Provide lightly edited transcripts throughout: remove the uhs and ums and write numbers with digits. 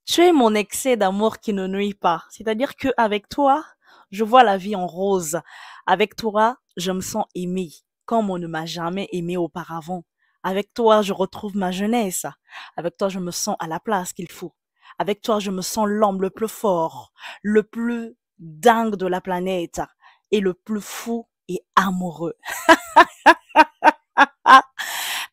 Tu es mon excès d'amour qui ne nuit pas. C'est-à-dire que avec toi, je vois la vie en rose. Avec toi, je me sens aimée, comme on ne m'a jamais aimée auparavant. Avec toi, je retrouve ma jeunesse. Avec toi, je me sens à la place qu'il faut. Avec toi, je me sens l'homme le plus fort, le plus dingue de la planète et le plus fou et amoureux.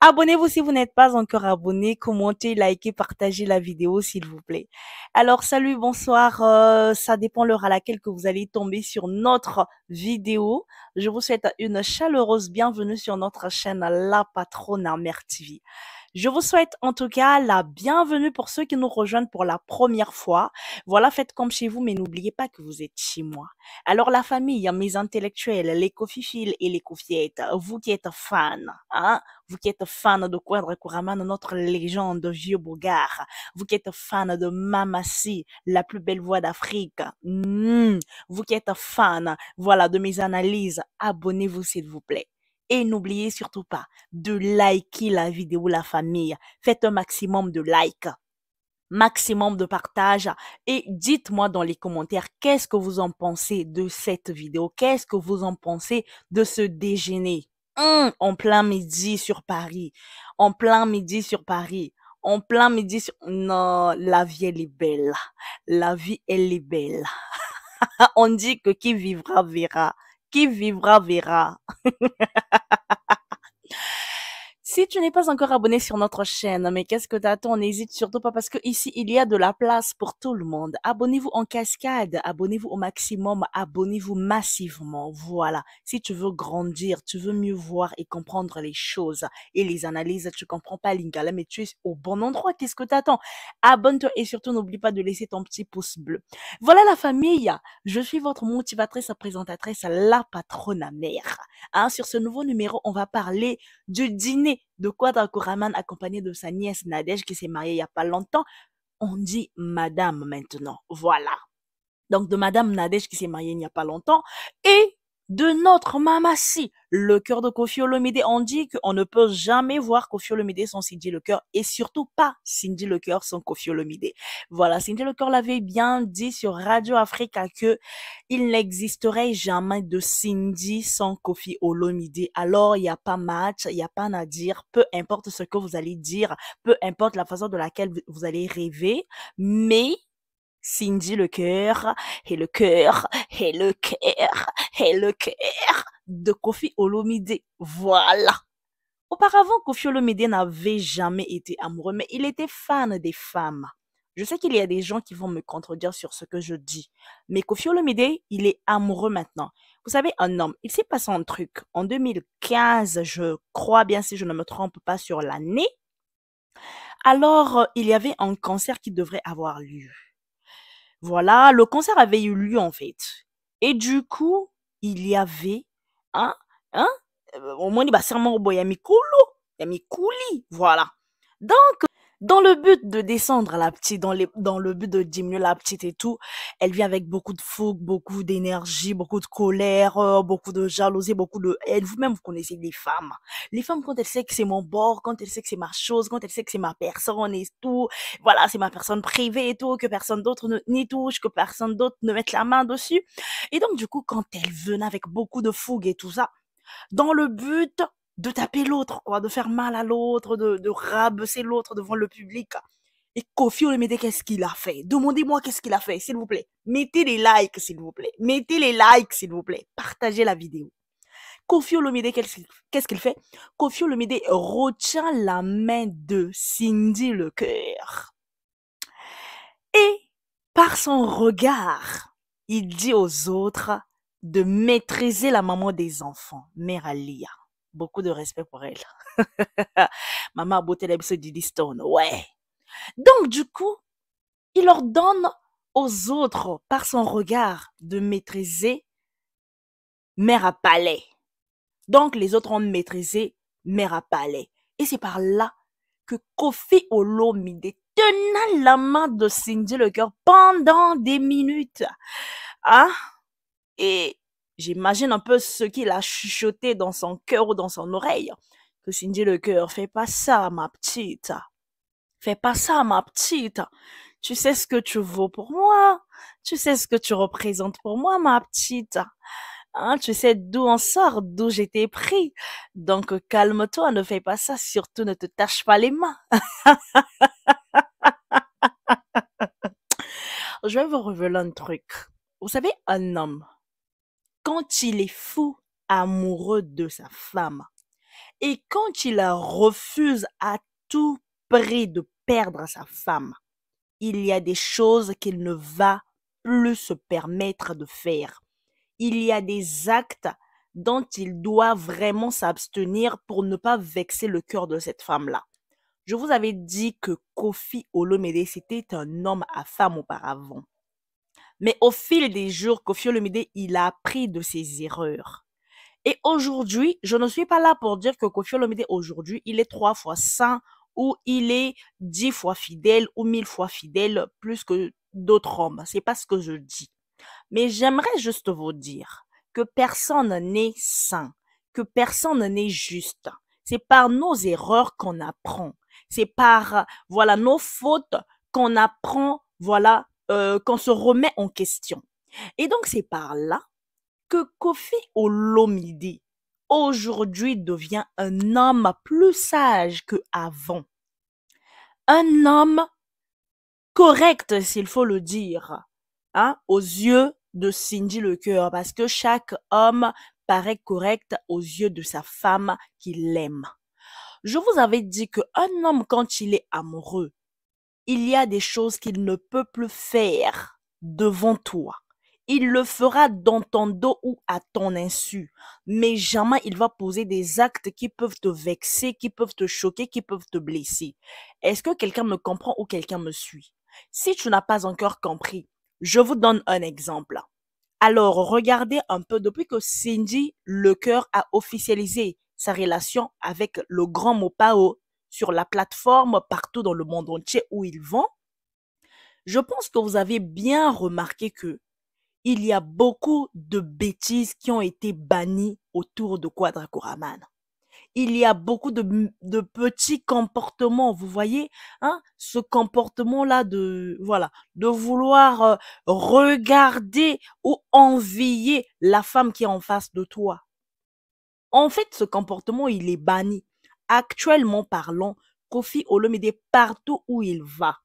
Abonnez-vous si vous n'êtes pas encore abonné, commentez, likez, partagez la vidéo s'il vous plaît. Alors salut, bonsoir, ça dépend l'heure à laquelle que vous allez tomber sur notre vidéo. Je vous souhaite une chaleureuse bienvenue sur notre chaîne La Patronne Mère TV. Je vous souhaite en tout cas la bienvenue pour ceux qui nous rejoignent pour la première fois. Voilà, faites comme chez vous, mais n'oubliez pas que vous êtes chez moi. Alors la famille, mes intellectuels, les cofiphiles et les cofiettes, vous qui êtes fans, hein, vous qui êtes fan de Kouadra Kouraman, notre légende vieux Bogart, vous qui êtes fan de Mamassi, la plus belle voix d'Afrique, vous qui êtes fan, voilà, de mes analyses, abonnez-vous s'il vous plaît. Et n'oubliez surtout pas de liker la vidéo, la famille. Faites un maximum de likes, maximum de partage et dites-moi dans les commentaires qu'est-ce que vous en pensez de cette vidéo, qu'est-ce que vous en pensez de ce déjeuner en plein midi sur Paris, en plein midi sur Paris, en plein midi sur... Non, la vie elle est belle, la vie elle est belle. On dit que qui vivra verra, qui vivra verra. Si tu n'es pas encore abonné sur notre chaîne, mais qu'est-ce que t'attends? N'hésite surtout pas parce que ici, il y a de la place pour tout le monde. Abonnez-vous en cascade, abonnez-vous au maximum, abonnez-vous massivement. Voilà. Si tu veux grandir, tu veux mieux voir et comprendre les choses et les analyses, tu comprends pas Lingala, mais tu es au bon endroit. Qu'est-ce que t'attends? Abonne-toi et surtout n'oublie pas de laisser ton petit pouce bleu. Voilà la famille. Je suis votre motivatrice, présentatrice, la patronne mère. Hein, sur ce nouveau numéro, on va parler du dîner de Kouadra Kouraman accompagné de sa nièce Nadège qui s'est mariée il y a pas longtemps. On dit madame maintenant. Voilà. Donc de madame Nadège qui s'est mariée il n'y a pas longtemps et de notre Mamassi, le cœur de Koffi Olomide. On dit qu'on ne peut jamais voir Koffi Olomide sans Cindy le cœur et surtout pas Cindy le cœur sans Koffi Olomide. Voilà, Cindy le cœur l'avait bien dit sur Radio Africa que il n'existerait jamais de Cindy sans Koffi Olomide. Alors, il n'y a pas match, il n'y a pas à dire, peu importe ce que vous allez dire, peu importe la façon de laquelle vous allez rêver, mais Cindy le cœur, et le cœur, et le cœur, et le cœur de Koffi Olomide. Voilà. Auparavant, Koffi Olomide n'avait jamais été amoureux, mais il était fan des femmes. Je sais qu'il y a des gens qui vont me contredire sur ce que je dis, mais Koffi Olomide, il est amoureux maintenant. Vous savez, un homme, il s'est passé un truc. En 2015, je crois bien si je ne me trompe pas sur l'année, alors il y avait un concert qui devrait avoir lieu. Voilà, le concert avait eu lieu en fait. Et du coup, il y avait, hein, hein, au moins, il va sûrement au Yami Kouli, voilà. Donc, dans le but de descendre la petite, dans le but de diminuer la petite et tout, elle vient avec beaucoup de fougue, beaucoup d'énergie, beaucoup de colère, beaucoup de jalousie, beaucoup de haine. Vous-même, vous connaissez les femmes. Les femmes, quand elles savent que c'est mon bord, quand elles savent que c'est ma chose, quand elles savent que c'est ma personne et tout, voilà, c'est ma personne privée et tout, que personne d'autre n'y touche, que personne d'autre ne mette la main dessus. Et donc, du coup, quand elle venait avec beaucoup de fougue et tout ça, dans le but de taper l'autre, quoi, de faire mal à l'autre, de rabaisser l'autre devant le public. Et Koffi Olomide, qu'est-ce qu'il a fait? Demandez-moi qu'est-ce qu'il a fait, s'il vous plaît. Mettez les likes, s'il vous plaît. Mettez les likes, s'il vous plaît. Partagez la vidéo. Koffi Olomide, qu'est-ce qu'il fait? Koffi Olomide retient la main de Cindy le cœur. Et par son regard, il dit aux autres de maîtriser la maman des enfants, Mère Alia. Beaucoup de respect pour elle. Maman Boteleb se dit Stone, ouais. Donc, du coup, il ordonne aux autres, par son regard, de maîtriser Mère à Palais. Donc, les autres ont maîtrisé Mère à Palais. Et c'est par là que Koffi Olomide tenait la main de Cindy le cœur pendant des minutes. Hein? Et j'imagine un peu ce qu'il a chuchoté dans son cœur ou dans son oreille. Que Cindy le cœur, fais pas ça, ma petite. Fais pas ça, ma petite. Tu sais ce que tu vaux pour moi. Tu sais ce que tu représentes pour moi, ma petite. Hein, tu sais d'où on sort, d'où j'étais pris. Donc, calme-toi, ne fais pas ça. Surtout, ne te tâche pas les mains. Je vais vous révéler un truc. Vous savez, un homme, quand il est fou amoureux de sa femme et quand il refuse à tout prix de perdre sa femme, il y a des choses qu'il ne va plus se permettre de faire. Il y a des actes dont il doit vraiment s'abstenir pour ne pas vexer le cœur de cette femme-là. Je vous avais dit que Kofi Olomide, c'était un homme à femme auparavant. Mais au fil des jours, Kofi Olomide, il a appris de ses erreurs. Et aujourd'hui, je ne suis pas là pour dire que Kofi Olomide, aujourd'hui, il est 3 fois saint ou il est 10 fois fidèle ou 1000 fois fidèle plus que d'autres hommes. C'est pas ce que je dis. Mais j'aimerais juste vous dire que personne n'est saint, que personne n'est juste. C'est par nos erreurs qu'on apprend. C'est par, voilà, nos fautes qu'on apprend, voilà, qu'on se remet en question. Et donc, c'est par là que Kofi Olomide aujourd'hui devient un homme plus sage qu'avant. Un homme correct, s'il faut le dire, hein, aux yeux de Cindy Lecœur, parce que chaque homme paraît correct aux yeux de sa femme qu'il aime. Je vous avais dit qu'un homme, quand il est amoureux, il y a des choses qu'il ne peut plus faire devant toi. Il le fera dans ton dos ou à ton insu, mais jamais il va poser des actes qui peuvent te vexer, qui peuvent te choquer, qui peuvent te blesser. Est-ce que quelqu'un me comprend ou quelqu'un me suit? Si tu n'as pas encore compris, je vous donne un exemple. Alors, regardez un peu, depuis que Cindy Lecœur a officialisé sa relation avec le grand Mopao sur la plateforme partout dans le monde entier où ils vont, je pense que vous avez bien remarqué que il y a beaucoup de bêtises qui ont été bannies autour de Quadra Koraman. Il y a beaucoup de petits comportements, vous voyez, hein, ce comportement-là de, voilà, de vouloir regarder ou envier la femme qui est en face de toi. En fait, ce comportement, il est banni. Actuellement parlant, Kofi Olomide, partout où il va,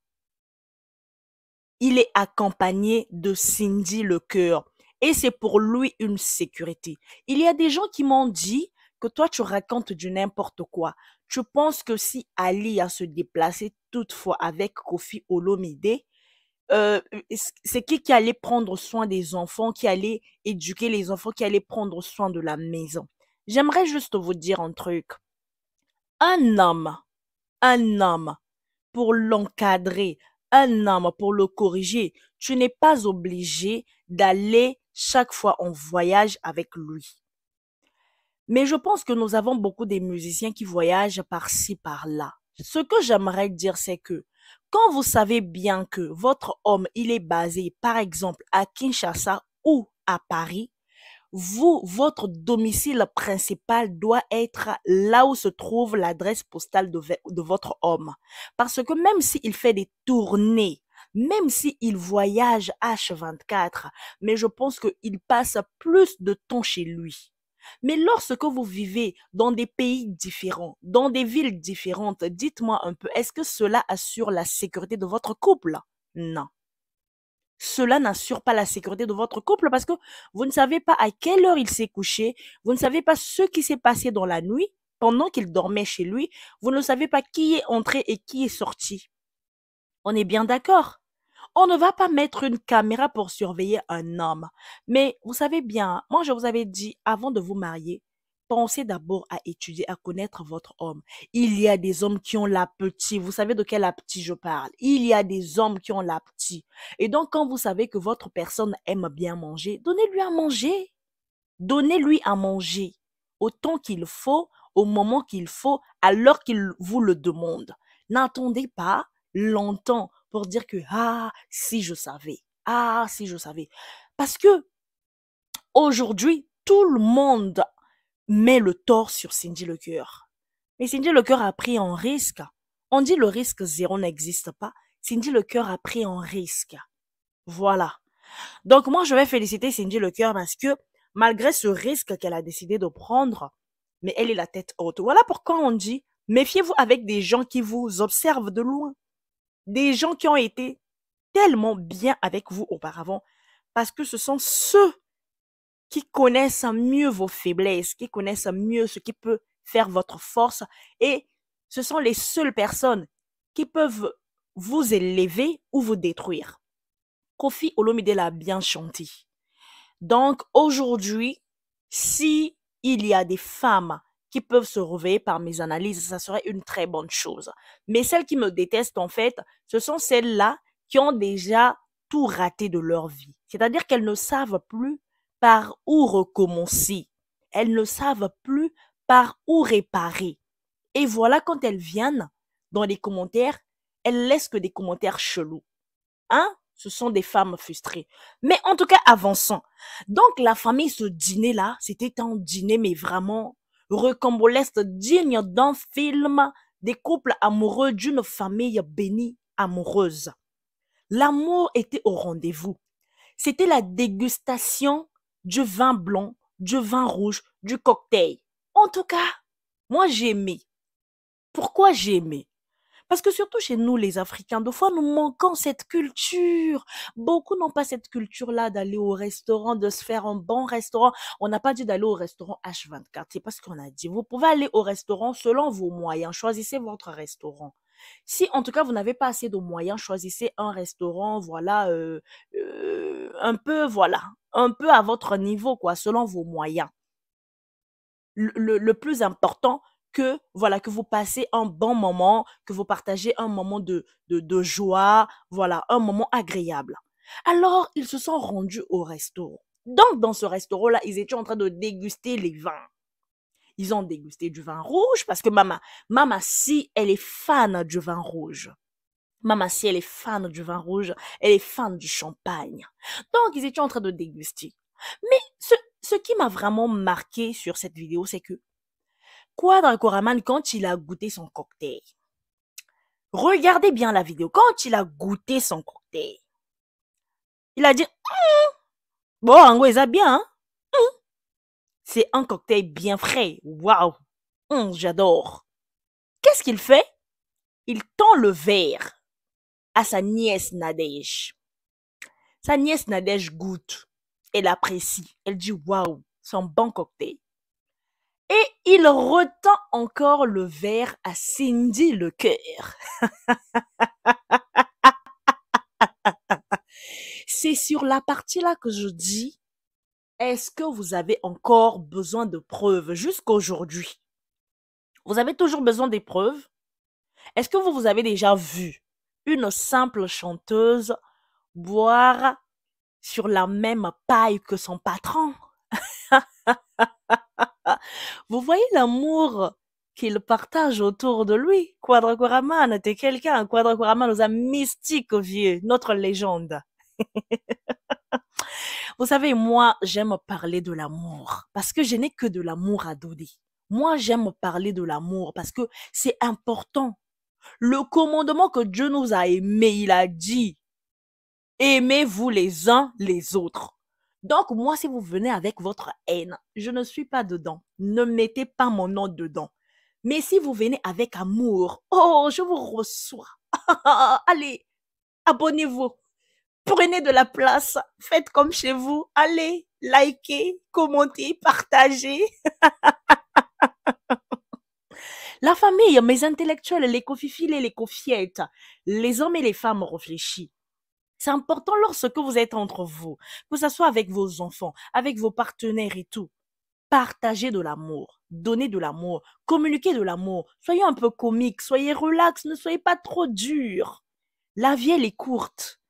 il est accompagné de Cindy Lecœur. Et c'est pour lui une sécurité. Il y a des gens qui m'ont dit que toi, tu racontes du n'importe quoi. Tu penses que si Ali a se déplacé toutefois avec Kofi Olomide, c'est qui allait prendre soin des enfants, qui allait éduquer les enfants, qui allait prendre soin de la maison. J'aimerais juste vous dire un truc. Un homme, un homme, pour l'encadrer, un homme pour le corriger, tu n'es pas obligé d'aller chaque fois en voyage avec lui. Mais je pense que nous avons beaucoup de musiciens qui voyagent par-ci, par-là. Ce que j'aimerais dire, c'est que quand vous savez bien que votre homme, il est basé, par exemple, à Kinshasa ou à Paris, vous, votre domicile principal doit être là où se trouve l'adresse postale de votre homme. Parce que même s'il fait des tournées, même s'il voyage H24, mais je pense qu'il passe plus de temps chez lui. Mais lorsque vous vivez dans des pays différents, dans des villes différentes, dites-moi un peu, est-ce que cela assure la sécurité de votre couple? Non. Cela n'assure pas la sécurité de votre couple parce que vous ne savez pas à quelle heure il s'est couché, vous ne savez pas ce qui s'est passé dans la nuit pendant qu'il dormait chez lui, vous ne savez pas qui est entré et qui est sorti. On est bien d'accord? On ne va pas mettre une caméra pour surveiller un homme. Mais vous savez bien, moi je vous avais dit, avant de vous marier, pensez d'abord à étudier, à connaître votre homme. Il y a des hommes qui ont l'appétit. Vous savez de quel appétit je parle? Il y a des hommes qui ont l'appétit. Et donc, quand vous savez que votre personne aime bien manger, donnez-lui à manger. Donnez-lui à manger au temps qu'il faut, au moment qu'il faut, à l'heure qu'il vous le demande. N'attendez pas longtemps pour dire que ah si je savais, ah si je savais. Parce que aujourd'hui, tout le monde met le tort sur Cindy Lecœur. Mais Cindy Lecœur a pris un risque. On dit le risque zéro n'existe pas. Cindy Le Cœur a pris un risque. Voilà. Donc moi, je vais féliciter Cindy Le Cœur parce que malgré ce risque qu'elle a décidé de prendre, mais elle est la tête haute. Voilà pourquoi on dit, méfiez-vous avec des gens qui vous observent de loin. Des gens qui ont été tellement bien avec vous auparavant parce que ce sont ceux qui connaissent mieux vos faiblesses, qui connaissent mieux ce qui peut faire votre force et ce sont les seules personnes qui peuvent vous élever ou vous détruire. Koffi Olomide l'a bien chanté. Donc aujourd'hui, si il y a des femmes qui peuvent se réveiller par mes analyses, ça serait une très bonne chose. Mais celles qui me détestent, en fait, ce sont celles-là qui ont déjà tout raté de leur vie. C'est-à-dire qu'elles ne savent plus par où recommencer. Elles ne savent plus par où réparer. Et voilà, quand elles viennent dans les commentaires, elles laissent que des commentaires chelous. Hein? Ce sont des femmes frustrées. Mais en tout cas, avançons. Donc, la famille, ce dîner-là, c'était un dîner, mais vraiment rocambolesque, digne d'un film, des couples amoureux d'une famille bénie, amoureuse. L'amour était au rendez-vous. C'était la dégustation du vin blanc, du vin rouge, du cocktail. En tout cas, moi, j'ai aimé. Pourquoi j'ai aimé? Parce que surtout chez nous, les Africains, des fois, nous manquons cette culture. Beaucoup n'ont pas cette culture-là d'aller au restaurant, de se faire un bon restaurant. On n'a pas dit d'aller au restaurant H24. C'est pas ce qu'on a dit. Vous pouvez aller au restaurant selon vos moyens. Choisissez votre restaurant. Si, en tout cas, vous n'avez pas assez de moyens, choisissez un restaurant, voilà, voilà, un peu à votre niveau, quoi, selon vos moyens. Le plus important, que voilà, que vous passez un bon moment, que vous partagez un moment de joie, voilà, un moment agréable. Alors, ils se sont rendus au restaurant. Donc, dans ce restaurant-là, ils étaient en train de déguster les vins. Ils ont dégusté du vin rouge parce que Mama si, elle est fan du vin rouge. Mama si, elle est fan du vin rouge, elle est fan du champagne. Donc, ils étaient en train de déguster. Mais ce qui m'a vraiment marqué sur cette vidéo, c'est que Quadra Koraman, quand il a goûté son cocktail, regardez bien la vidéo, quand il a goûté son cocktail, il a dit bon, en gros, ça bien, hein? C'est un cocktail bien frais. Waouh! J'adore. Qu'est-ce qu'il fait? Il tend le verre à sa nièce Nadège. Sa nièce Nadège goûte. Elle apprécie. Elle dit waouh, c'est un bon cocktail. Et il retend encore le verre à Cindy Le Cœur. C'est sur la partie là que je dis, est-ce que vous avez encore besoin de preuves jusqu'aujourd'hui? Vous avez toujours besoin des preuves? Est-ce que vous avez déjà vu une simple chanteuse boire sur la même paille que son patron? Vous voyez l'amour qu'il partage autour de lui? Quadra Koraman, t'es quelqu'un. Quadra Koraman nous a mystique, vieux, notre légende. Vous savez, moi, j'aime parler de l'amour parce que je n'ai que de l'amour à donner. Moi, j'aime parler de l'amour parce que c'est important. Le commandement que Dieu nous a aimé, il a dit, aimez-vous les uns les autres. Donc, moi, si vous venez avec votre haine, je ne suis pas dedans. Ne mettez pas mon nom dedans. Mais si vous venez avec amour, oh, je vous reçois. Allez, abonnez-vous. Prenez de la place. Faites comme chez vous. Allez, likez, commentez, partagez. La famille, mes intellectuels, les cofifils et les cofiettes, les hommes et les femmes réfléchis. C'est important lorsque vous êtes entre vous, que ce soit avec vos enfants, avec vos partenaires et tout. Partagez de l'amour, donnez de l'amour, communiquez de l'amour. Soyez un peu comique, soyez relax, ne soyez pas trop dur. La vie, elle est courte.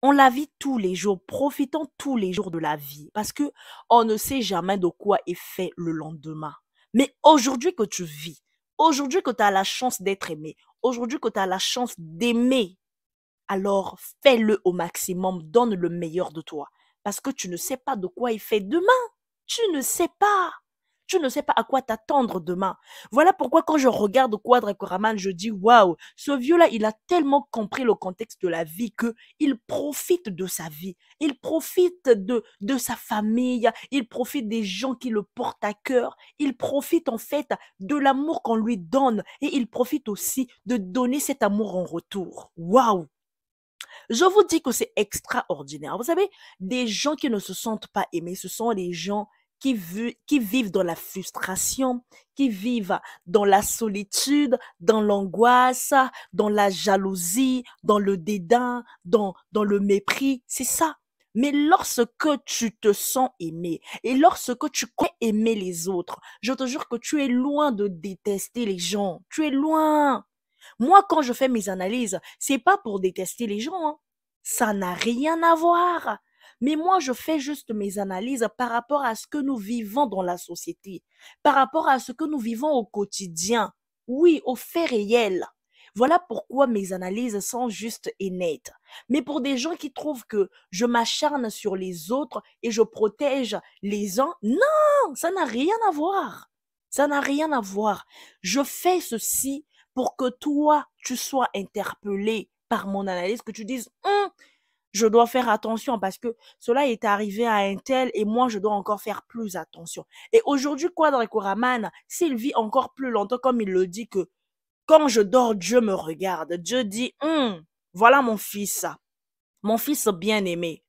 On la vit tous les jours, profitons tous les jours de la vie parce que on ne sait jamais de quoi est fait le lendemain. Mais aujourd'hui que tu vis, aujourd'hui que tu as la chance d'être aimé, aujourd'hui que tu as la chance d'aimer, alors fais-le au maximum, donne le meilleur de toi parce que tu ne sais pas de quoi est fait demain. Tu ne sais pas. Tu ne sais pas à quoi t'attendre demain. Voilà pourquoi quand je regarde Quadra Koraman, je dis waouh, ce vieux-là, il a tellement compris le contexte de la vie que il profite de sa vie. Il profite de sa famille. Il profite des gens qui le portent à cœur. Il profite en fait de l'amour qu'on lui donne et il profite aussi de donner cet amour en retour. Waouh! Je vous dis que c'est extraordinaire. Vous savez, des gens qui ne se sentent pas aimés, ce sont les gens qui vivent dans la frustration, qui vivent dans la solitude, dans l'angoisse, dans la jalousie, dans le dédain, dans le mépris. C'est ça. Mais lorsque tu te sens aimé et lorsque tu connais aimer les autres, je te jure que tu es loin de détester les gens. Tu es loin. Moi, quand je fais mes analyses, c'est pas pour détester les gens, hein. Ça n'a rien à voir. Mais moi, je fais juste mes analyses par rapport à ce que nous vivons dans la société, par rapport à ce que nous vivons au quotidien. Oui, aux faits réels. Voilà pourquoi mes analyses sont justes et nettes. Mais pour des gens qui trouvent que je m'acharne sur les autres et je protège les uns, non, ça n'a rien à voir. Ça n'a rien à voir. Je fais ceci pour que toi, tu sois interpellé par mon analyse, que tu dises, je dois faire attention parce que cela est arrivé à un tel et moi, je dois encore faire plus attention. Et aujourd'hui, Quadra Koraman, s'il vit encore plus longtemps, comme il le dit, que quand je dors, Dieu me regarde. Dieu dit, voilà mon fils bien-aimé.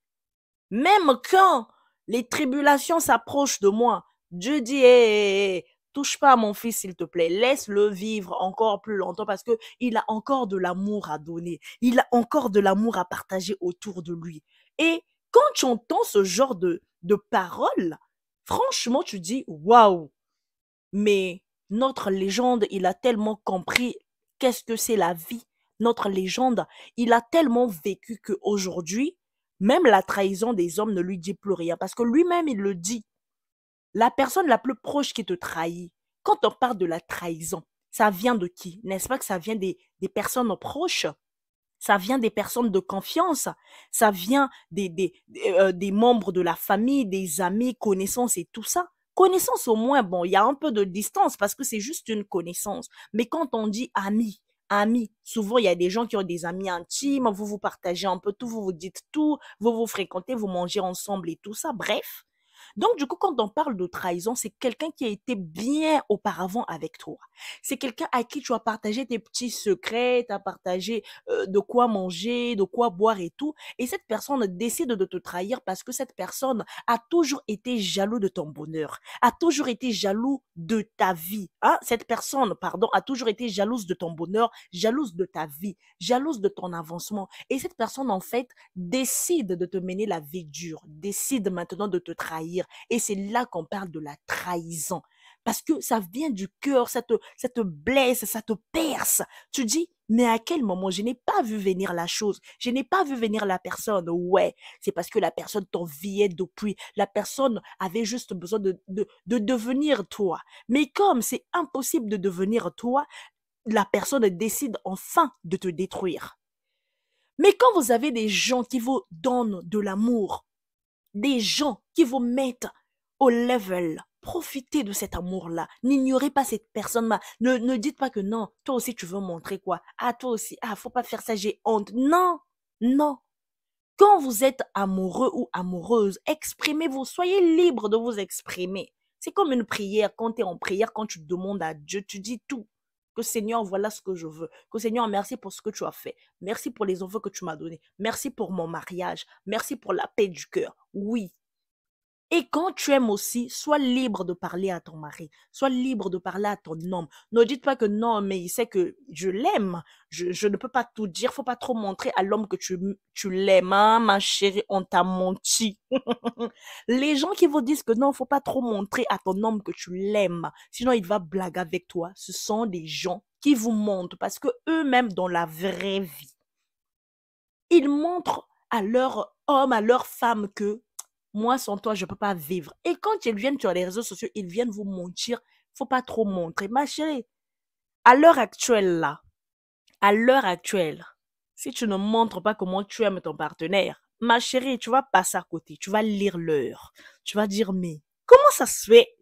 Même quand les tribulations s'approchent de moi, Dieu dit, hé, touche pas à mon fils, s'il te plaît. Laisse-le vivre encore plus longtemps parce que il a encore de l'amour à donner. Il a encore de l'amour à partager autour de lui. Et quand tu entends ce genre de paroles, franchement, tu dis, waouh, mais notre légende, il a tellement compris qu'est-ce que c'est la vie. Notre légende, il a tellement vécu qu'aujourd'hui, même la trahison des hommes ne lui dit plus rien. Parce que lui-même, il le dit. La personne la plus proche qui te trahit, quand on parle de la trahison, ça vient de qui? N'est-ce pas que ça vient des personnes proches? Ça vient des personnes de confiance, ça vient des membres de la famille, des amis, connaissances et tout ça. Connaissance au moins, bon, il y a un peu de distance parce que c'est juste une connaissance. Mais quand on dit ami, ami, souvent il y a des gens qui ont des amis intimes, vous vous partagez un peu tout, vous vous dites tout, vous vous fréquentez, vous mangez ensemble et tout ça. Bref. Donc, du coup, quand on parle de trahison, c'est quelqu'un qui a été bien auparavant avec toi. C'est quelqu'un à qui tu as partagé tes petits secrets, tu as partagé de quoi manger, de quoi boire et tout. Et cette personne décide de te trahir parce que cette personne a toujours été jaloux de ton bonheur, a toujours été jaloux de ta vie. Hein? Cette personne, pardon, a toujours été jalouse de ton bonheur, jalouse de ta vie, jalouse de ton avancement. Et cette personne, en fait, décide de te mener la vie dure, décide maintenant de te trahir. Et c'est là qu'on parle de la trahison. Parce que ça vient du cœur, ça te blesse, ça te perce. Tu dis, mais à quel moment? Je n'ai pas vu venir la chose. Je n'ai pas vu venir la personne. Ouais, c'est parce que la personne t'enviait depuis. La personne avait juste besoin de devenir toi. Mais comme c'est impossible de devenir toi, la personne décide enfin de te détruire. Mais quand vous avez des gens qui vous donnent de l'amour, des gens qui vous mettent au level, profitez de cet amour-là. N'ignorez pas cette personne-là. Ne dites pas que non, toi aussi tu veux montrer quoi. Ah, toi aussi, ah, faut pas faire ça, j'ai honte. Non, non. Quand vous êtes amoureux ou amoureuse, exprimez-vous, soyez libre de vous exprimer. C'est comme une prière. Quand tu es en prière, quand tu demandes à Dieu, tu dis tout. Que Seigneur, voilà ce que je veux. Que Seigneur, merci pour ce que tu as fait. Merci pour les enfants que tu m'as donnés. Merci pour mon mariage. Merci pour la paix du cœur. Oui, et quand tu aimes aussi, sois libre de parler à ton mari, sois libre de parler à ton homme. Ne dites pas que non, mais il sait que je l'aime. Je ne peux pas tout dire, faut pas trop montrer à l'homme que tu l'aimes. Hein, ma chérie, on t'a menti. Les gens qui vous disent que non, faut pas trop montrer à ton homme que tu l'aimes, sinon il va blaguer avec toi. Ce sont des gens qui vous montrent parce que eux-mêmes dans la vraie vie, ils montrent à leur homme, à leur femme que moi, sans toi, je ne peux pas vivre. Et quand ils viennent sur les réseaux sociaux, ils viennent vous mentir. Faut pas trop montrer. Ma chérie, à l'heure actuelle, là, à l'heure actuelle, si tu ne montres pas comment tu aimes ton partenaire, ma chérie, tu vas passer à côté. Tu vas lire l'heure. Tu vas dire, mais comment ça se fait?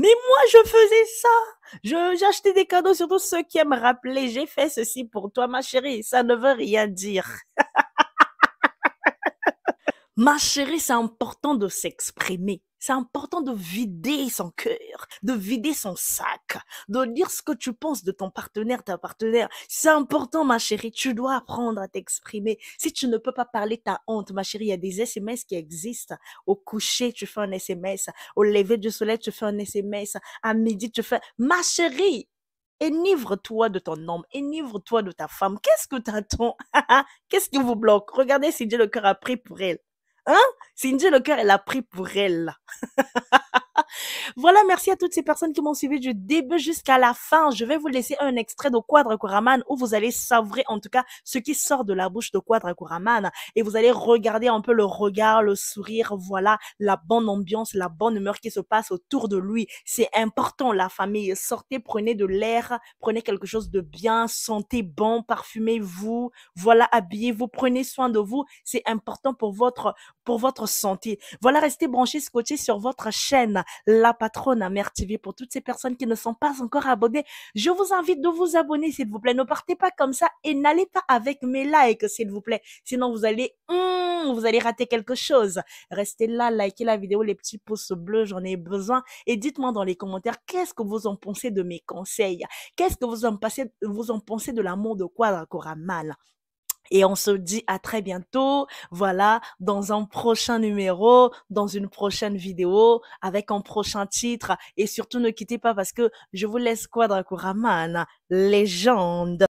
Mais moi, je faisais ça. J'achetais des cadeaux, surtout ceux qui aiment rappeler. J'ai fait ceci pour toi, ma chérie. Ça ne veut rien dire. Ma chérie, c'est important de s'exprimer. C'est important de vider son cœur, de vider son sac, de dire ce que tu penses de ton partenaire, ta partenaire. C'est important, ma chérie. Tu dois apprendre à t'exprimer. Si tu ne peux pas parler ta honte, ma chérie, il y a des SMS qui existent. Au coucher, tu fais un SMS. Au lever du soleil, tu fais un SMS. À midi, tu fais... Ma chérie, enivre-toi de ton homme, enivre-toi de ta femme. Qu'est-ce que t'attends? Qu'est-ce qui vous bloque? Regardez si Dieu le cœur a pris pour elle. Hein? Cindy le cœur, elle a pris pour elle. Voilà, merci à toutes ces personnes qui m'ont suivi du début jusqu'à la fin. Je vais vous laisser un extrait de Quadra Koraman où vous allez savourer en tout cas ce qui sort de la bouche de Quadra Koraman et vous allez regarder un peu le regard, le sourire, voilà, la bonne ambiance, la bonne humeur qui se passe autour de lui. C'est important, la famille. Sortez, prenez de l'air, prenez quelque chose de bien, sentez bon, parfumez-vous, voilà, habillez-vous, prenez soin de vous. C'est important pour votre santé. Voilà, restez branchés, scotchés sur votre chaîne, La Patronne à Mère TV. Pour toutes ces personnes qui ne sont pas encore abonnées, je vous invite de vous abonner, s'il vous plaît. Ne partez pas comme ça et n'allez pas avec mes likes, s'il vous plaît. Sinon, vous allez rater quelque chose. Restez là, likez la vidéo, les petits pouces bleus, j'en ai besoin. Et dites-moi dans les commentaires, qu'est-ce que vous en pensez de mes conseils? Qu'est-ce que vous en pensez de l'amour de Quadra Koraman? Et on se dit à très bientôt, voilà, dans un prochain numéro, dans une prochaine vidéo, avec un prochain titre. Et surtout, ne quittez pas parce que je vous laisse Quadra Koraman, légende.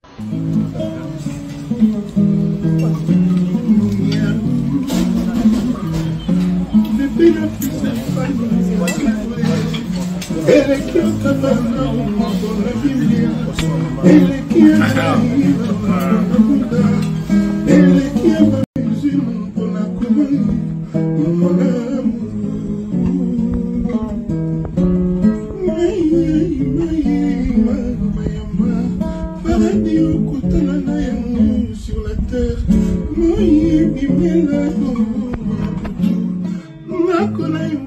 Sur la terre,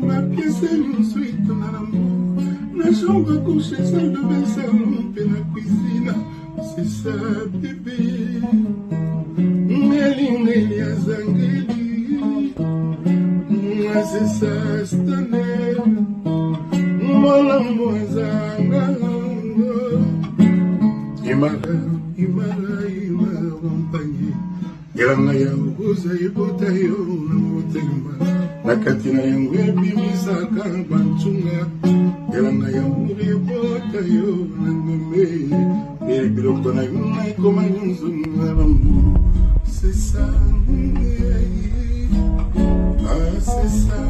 ma pièce suite dans l'amour, la chambre à coucher, salle de bain, salon, et la cuisine, c'est ça bébé. Melinge ya zangeli, c'est ça stanel, mon moazanga, imara compagnie. Yalanga yangu uza ibota yo na motema nakatina yangu ebimisaka bantunga yalanga yangu ibota yo na meme ebiloko na yo na ekoma nyonso na l'amour c'est ça c'est ça